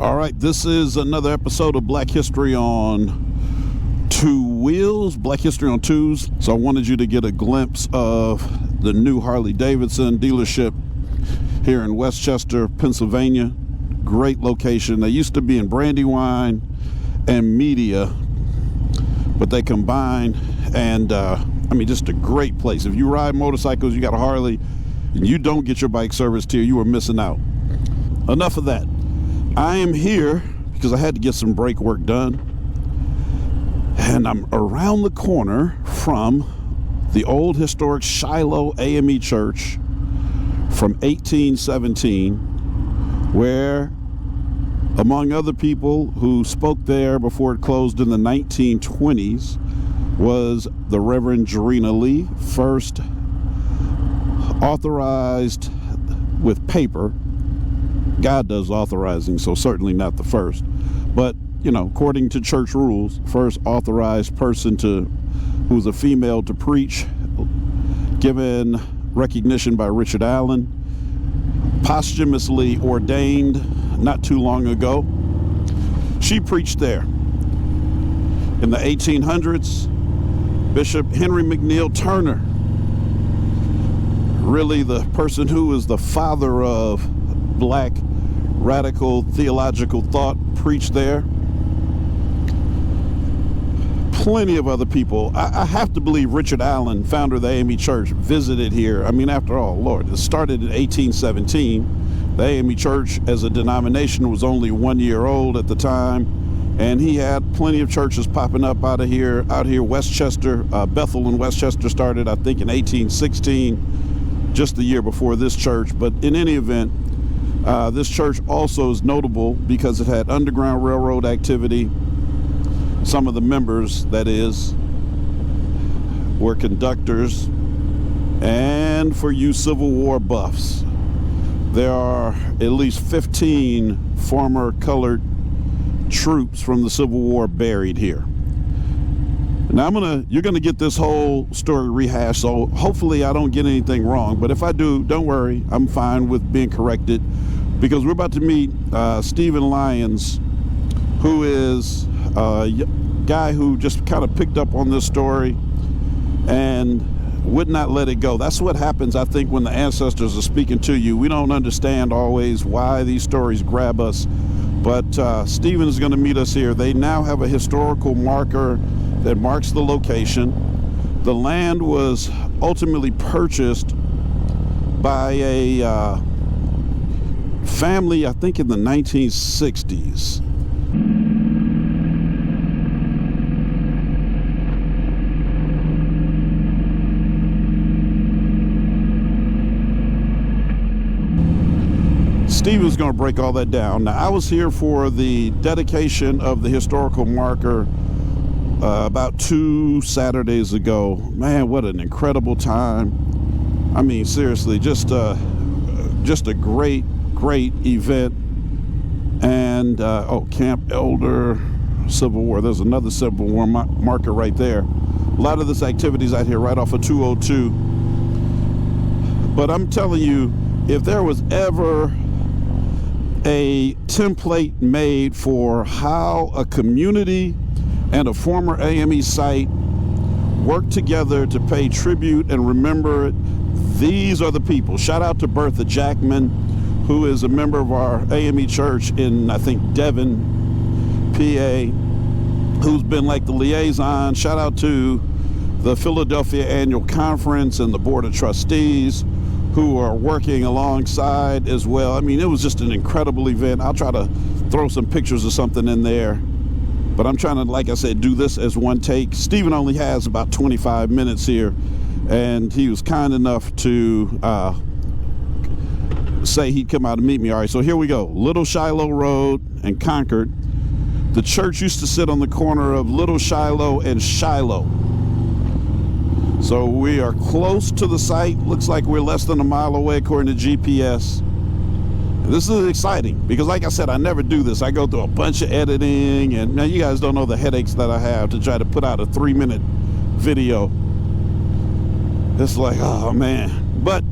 All right, this is another episode of Black History on Two Wheels, Black History on Twos. So I wanted you to get a glimpse of the new Harley-Davidson dealership here in Westchester, Pennsylvania. Great location. They used to be in Brandywine and Media, but they combined, and just a great place. If you ride motorcycles, you got a Harley, and you don't get your bike serviced here, you are missing out. Enough of that. I am here because I had to get some brake work done, and I'm around the corner from the old historic Shiloh AME Church from 1817, where, among other people who spoke there before it closed in the 1920s, was the Reverend Jarena Lee, first authorized with paper. God does authorizing, so certainly not the first. But, according to church rules, first authorized person who's a female to preach, given recognition by Richard Allen, posthumously ordained not too long ago. She preached there. In the 1800s, Bishop Henry McNeil Turner, really the person who is the father of Black radical theological thought, preached there. Plenty of other people. I have to believe Richard Allen, founder of the AME Church, visited here. After all, Lord, it started in 1817. The AME Church as a denomination was only 1 year old at the time, and he had plenty of churches popping up out here. Westchester, Bethel and Westchester started, I think, in 1816, just the year before this church. But in any event, this church also is notable because it had Underground Railroad activity. Some of the members, that is, were conductors. And for you Civil War buffs, there are at least 15 former colored troops from the Civil War buried here. Now you're gonna get this whole story rehashed, so hopefully I don't get anything wrong. But if I do, don't worry, I'm fine with being corrected, because we're about to meet Stephen Lyons, who is a guy who just kind of picked up on this story and would not let it go. That's what happens, I think, when the ancestors are speaking to you. We don't understand always why these stories grab us, but Stephen is going to meet us here. They now have a historical marker that marks the location. The land was ultimately purchased by a family, I think, in the 1960s. Steven's going to break all that down. Now, I was here for the dedication of the historical marker about 2 Saturdays ago. Man, what an incredible time. Seriously, just a great event. And Camp Elder, Civil War. There's another Civil War marker right there. A lot of this activity's out here right off of 202. But I'm telling you, if there was ever a template made for how a community and a former AME site work together to pay tribute and remember it, these are the people. Shout out to Bertha Jackman, who is a member of our AME Church in, I think, Devon, PA, who's been like the liaison. Shout out to the Philadelphia Annual Conference and the Board of Trustees, who are working alongside as well. It was just an incredible event. I'll try to throw some pictures or something in there, but I'm trying to, like I said, do this as one take. Stephen only has about 25 minutes here, and he was kind enough to say he'd come out and meet me. All right, so here we go. Little Shiloh Road and Concord. The church used to sit on the corner of Little Shiloh and Shiloh. So we are close to the site. Looks like we're less than a mile away according to GPS. And this is exciting because, like I said, I never do this. I go through a bunch of editing, and now you guys don't know the headaches that I have to try to put out a 3-minute video. It's like, oh man. But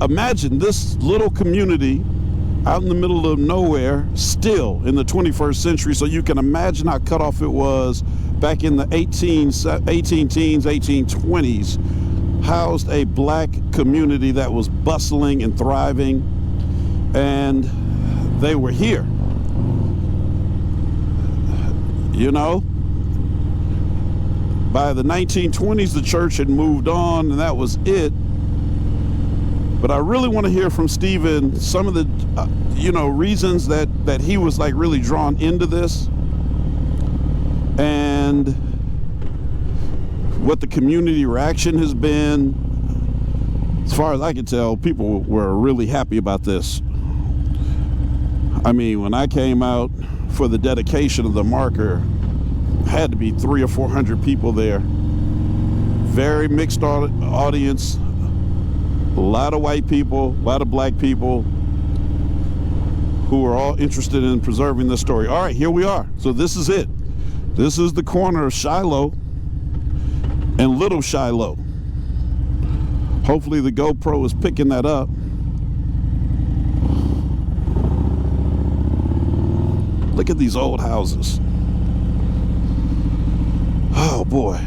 imagine this little community out in the middle of nowhere, still in the 21st century. So you can imagine how cut off it was back in the 1820s, housed a black community that was bustling and thriving, and they were here. You know, by the 1920s, the church had moved on, and that was it. But I really want to hear from Stephen some of the, reasons that he was like really drawn into this, and what the community reaction has been. As far as I can tell, people were really happy about this. I mean, when I came out for the dedication of the marker, had to be 300 or 400 people there. Very mixed audience. A lot of white people, a lot of black people who are all interested in preserving this story. All right, here we are. So this is it. This is the corner of Shiloh and Little Shiloh. Hopefully the GoPro is picking that up. Look at these old houses. Oh boy.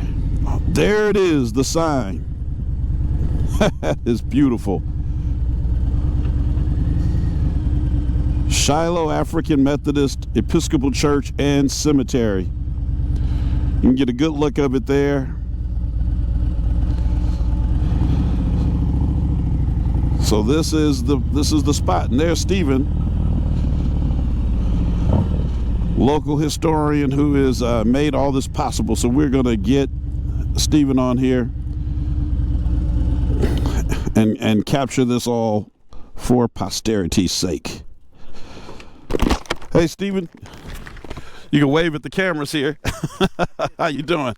There it is, the sign. It's beautiful. Shiloh African Methodist Episcopal Church and Cemetery. You can get a good look of it there. So this is the spot, and there's Stephen, local historian who has made all this possible. So we're going to get Stephen on here and capture this all for posterity's sake. Hey, Stephen, you can wave at the cameras here. How you doing?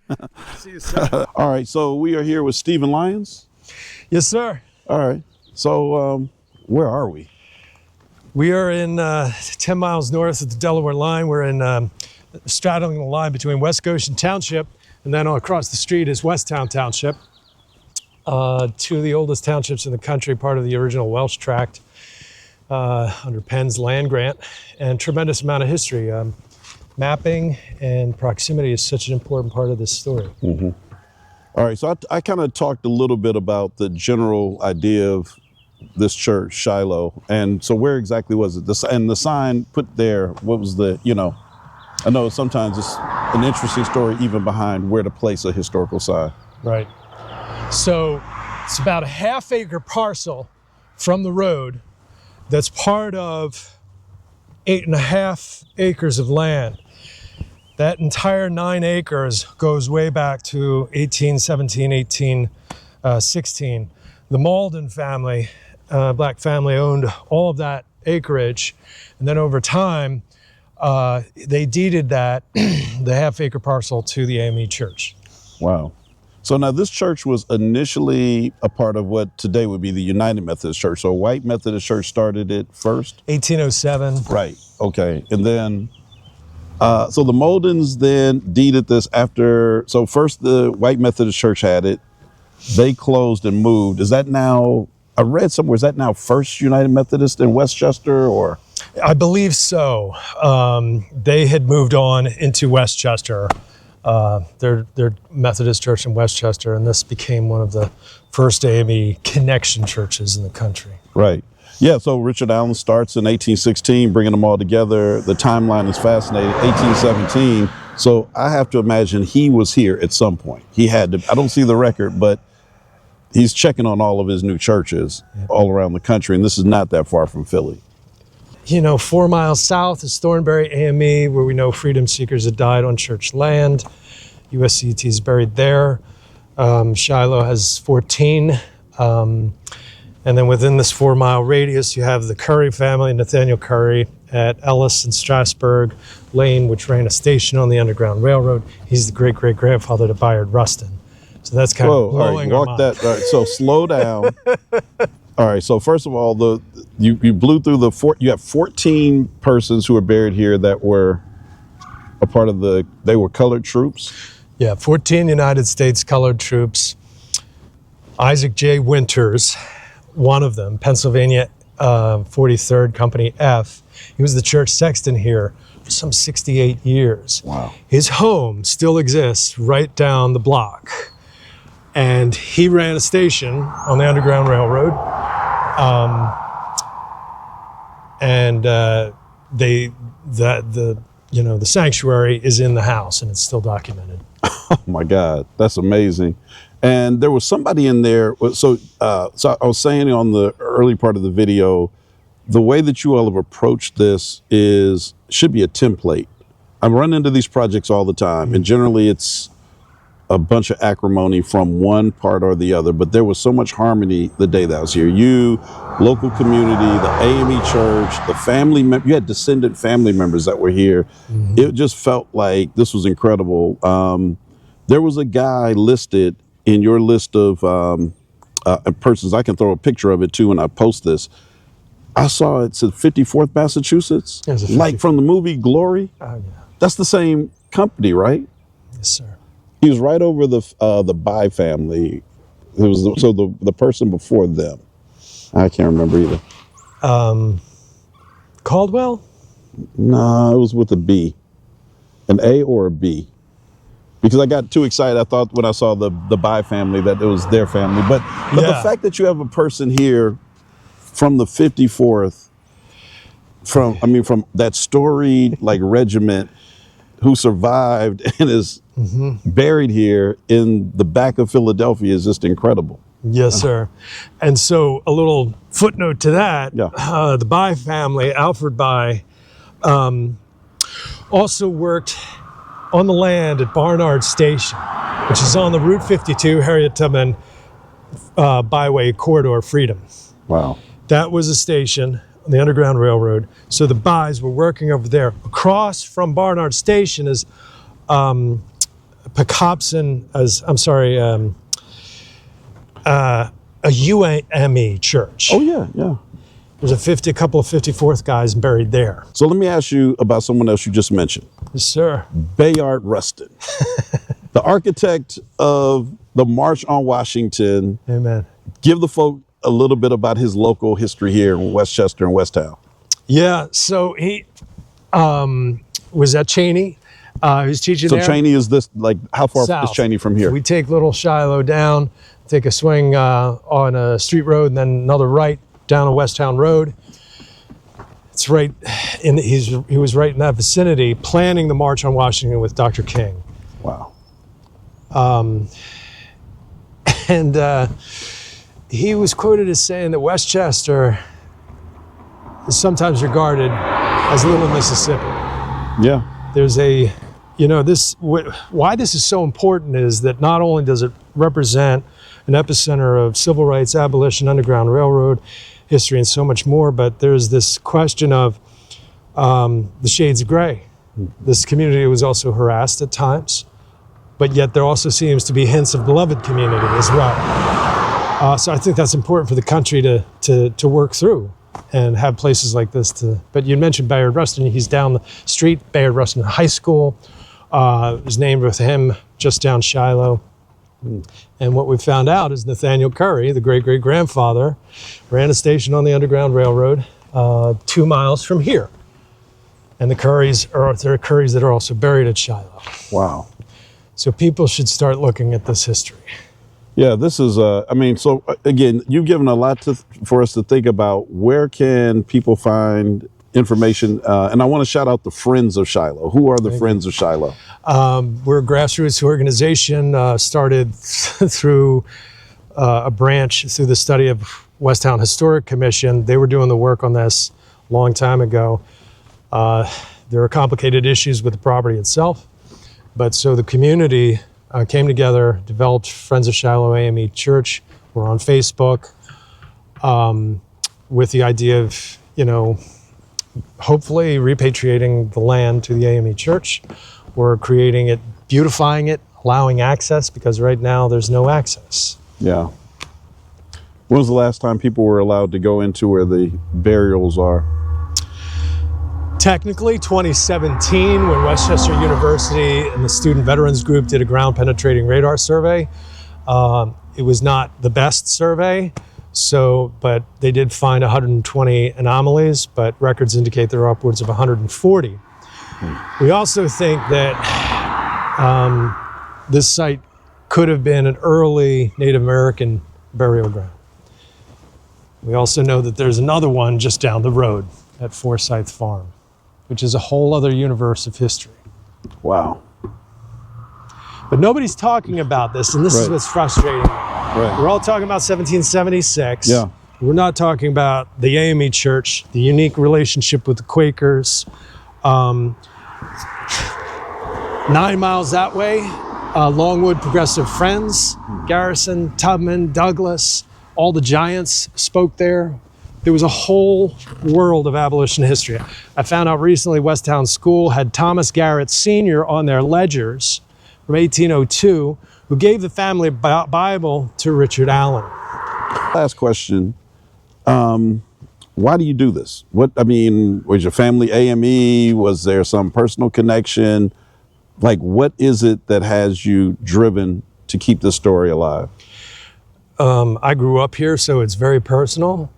See you, sir. All right, so we are here with Stephen Lyons. Yes, sir. All right, so where are we? We are in 10 miles north of the Delaware line. We're in straddling the line between West Goshen Township and then across the street is Westtown Township. Two of the oldest townships in the country, part of the original Welsh Tract under Penn's land grant, and tremendous amount of history. Mapping and proximity is such an important part of this story. Mm-hmm. All right, so I kind of talked a little bit about the general idea of this church, Shiloh, and so where exactly was it? And the sign put there, what was the, I know sometimes it's an interesting story even behind where to place a historical sign. Right. So it's about a half-acre parcel from the road that's part of 8.5 acres of land. That entire 9 acres goes way back to 1817, 1816. The Malden family, black family, owned all of that acreage. And then over time, they deeded that, the half-acre parcel, to the AME Church. Wow. So now this church was initially a part of what today would be the United Methodist Church. So a white Methodist church started it first? 1807. Right, okay. And then, so the Moldens then deeded this after, so first the white Methodist Church had it, they closed and moved. Is that now, I read somewhere, is that now First United Methodist in Westchester, or? I believe so. They had moved on into Westchester. Their Methodist church in Westchester, and this became one of the first AME connection churches in the country. Right. Yeah, so Richard Allen starts in 1816, bringing them all together. The timeline is fascinating. 1817. So I have to imagine he was here at some point. He had to, I don't see the record, but he's checking on all of his new churches all around the country, and this is not that far from Philly. 4 miles south is Thornbury AME, where we know freedom seekers had died on church land. USCT is buried there. Shiloh has 14. And then within this 4 mile radius, you have the Curry family, Nathaniel Curry, at Ellis and Strasburg Lane, which ran a station on the Underground Railroad. He's the great-great-grandfather to Bayard Rustin. So that's kind of blowing our mind. All right, so slow down. All right, so first of all, you blew through you have 14 persons who are buried here that were a part of they were colored troops? Yeah, 14 United States colored troops. Isaac J. Winters, one of them, Pennsylvania 43rd Company F. He was the church sexton here for some 68 years. Wow. His home still exists right down the block. And he ran a station on the Underground Railroad. The sanctuary is in the house and it's still documented. Oh my God, that's amazing. And there was somebody in there. So I was saying on the early part of the video, the way that you all have approached this should be a template. I run into these projects all the time, and generally it's a bunch of acrimony from one part or the other, but there was so much harmony the day that I was here. You, local community, the AME Church, the family, you had descendant family members that were here. Mm-hmm. It just felt like this was incredible. There was a guy listed in your list of persons. I can throw a picture of it too when I post this. I saw it said 54th Massachusetts, like from the movie Glory. Oh, yeah. That's the same company, right? Yes, sir. He was right over the By family. It was the person before them. I can't remember either. Caldwell? No, it was with a B, an A or a B. Because I got too excited. I thought when I saw the By family that it was their family. But the fact that you have a person here from the 54th, from that storied regiment who survived and is buried here in the back of Philadelphia is just incredible. Yes, sir. And so a little footnote to that, the By family, Alfred By, also worked on the land at Barnard Station, which is on the Route 52 Harriet Tubman Byway Corridor Freedom. Wow. That was a station on the Underground Railroad. So the Bys were working over there. Across from Barnard Station is Pecopson, a UAME church. Oh, yeah. There's a couple of 54th guys buried there. So let me ask you about someone else you just mentioned. Yes, sir. Bayard Rustin, the architect of the March on Washington. Amen. Give the folk a little bit about his local history here in Westchester and Westtown. Yeah, so he was at Cheney. He was teaching there. So Cheney is this, how far South. is Cheney from here? We take Little Shiloh down, take a swing on a street road, and then another right down a Westtown road. It's right he was right in that vicinity, planning the March on Washington with Dr. King. Wow. He was quoted as saying that Westchester is sometimes regarded as Little Mississippi. Yeah. There's why this is so important is that not only does it represent an epicenter of civil rights, abolition, Underground Railroad history, and so much more, but there's this question of the shades of gray. This community was also harassed at times, but yet there also seems to be hints of beloved community as well. So I think that's important for the country to work through and have places like this but you mentioned Bayard Rustin. He's down the street, Bayard Rustin High School. Was named with him just down Shiloh. And what we found out is Nathaniel Curry, the great-great-grandfather, ran a station on the Underground Railroad 2 miles from here. And there are Currys that are also buried at Shiloh. Wow. So people should start looking at this history. Yeah, this is, so again, you've given a lot for us to think about. Where can people find information? And I want to shout out the Friends of Shiloh. Who are the Friends of Shiloh? We're a grassroots organization started through a branch through the study of Westtown Historic Commission. They were doing the work on this a long time ago. There are complicated issues with the property itself. But so the community came together, developed Friends of Shiloh AME Church. We're on Facebook with the idea of, hopefully repatriating the land to the AME Church. We're creating it, beautifying it, allowing access, because right now there's no access. Yeah. When was the last time people were allowed to go into where the burials are? Technically, 2017, when Westchester University and the Student Veterans Group did a ground penetrating radar survey. It was not the best survey, So, but they did find 120 anomalies, but records indicate there are upwards of 140. We also think that this site could have been an early Native American burial ground. We also know that there's another one just down the road at Forsyth Farm, which is a whole other universe of history. Wow. But nobody's talking about this, and this is what's frustrating. Right. We're all talking about 1776. Yeah. We're not talking about the AME Church, the unique relationship with the Quakers. 9 miles that way, Longwood Progressive Friends, Garrison, Tubman, Douglas, all the giants spoke there. There was a whole world of abolition history. I found out recently Westtown School had Thomas Garrett Sr. on their ledgers from 1802, who gave the family Bible to Richard Allen. Last question. Why do you do this? Was your family AME? Was there some personal connection? Like, what is it that has you driven to keep this story alive? I grew up here, so it's very personal.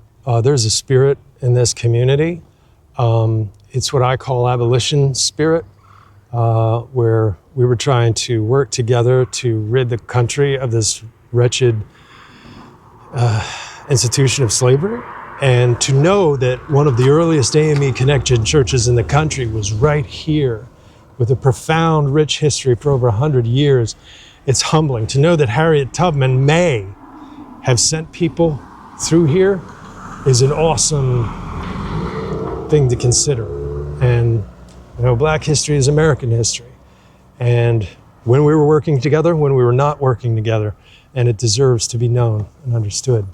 There's a spirit in this community. It's what I call abolition spirit, where we were trying to work together to rid the country of this wretched institution of slavery. And to know that one of the earliest AME connected churches in the country was right here with a profound, rich history for over 100 years, it's humbling. To know that Harriet Tubman may have sent people through here is an awesome thing to consider. And Black history is American history. And when we were working together, when we were not working together, and it deserves to be known and understood.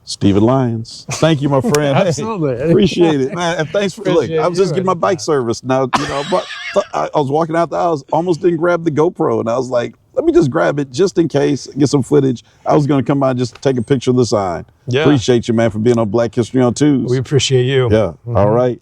Stephen Lyons, thank you, my friend. Absolutely. Hey, appreciate it, man. And thanks for look. I was just getting my bike serviced now. But I was walking out the house, almost didn't grab the GoPro, and I was like, let me just grab it just in case, get some footage. I was going to come by and just take a picture of the sign. Yeah. Appreciate you, man, for being on Black History on Tuesday. We appreciate you. Yeah. All right.